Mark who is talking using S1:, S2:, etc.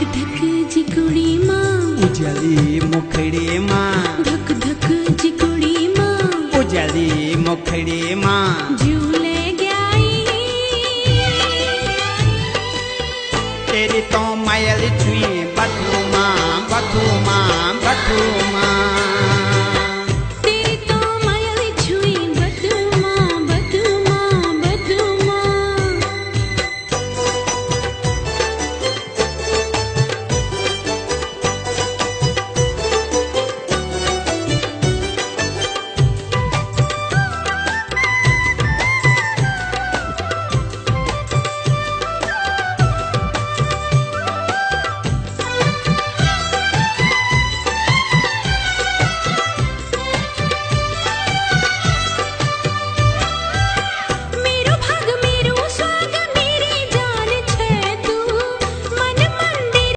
S1: धक जी कुड़ी मां
S2: उजली मुखड़ी मां
S1: धक धक जी कुड़ी मां
S2: उजली मुखड़ी मां
S1: झूले गई
S2: तेरी तो मायल छुई बदलू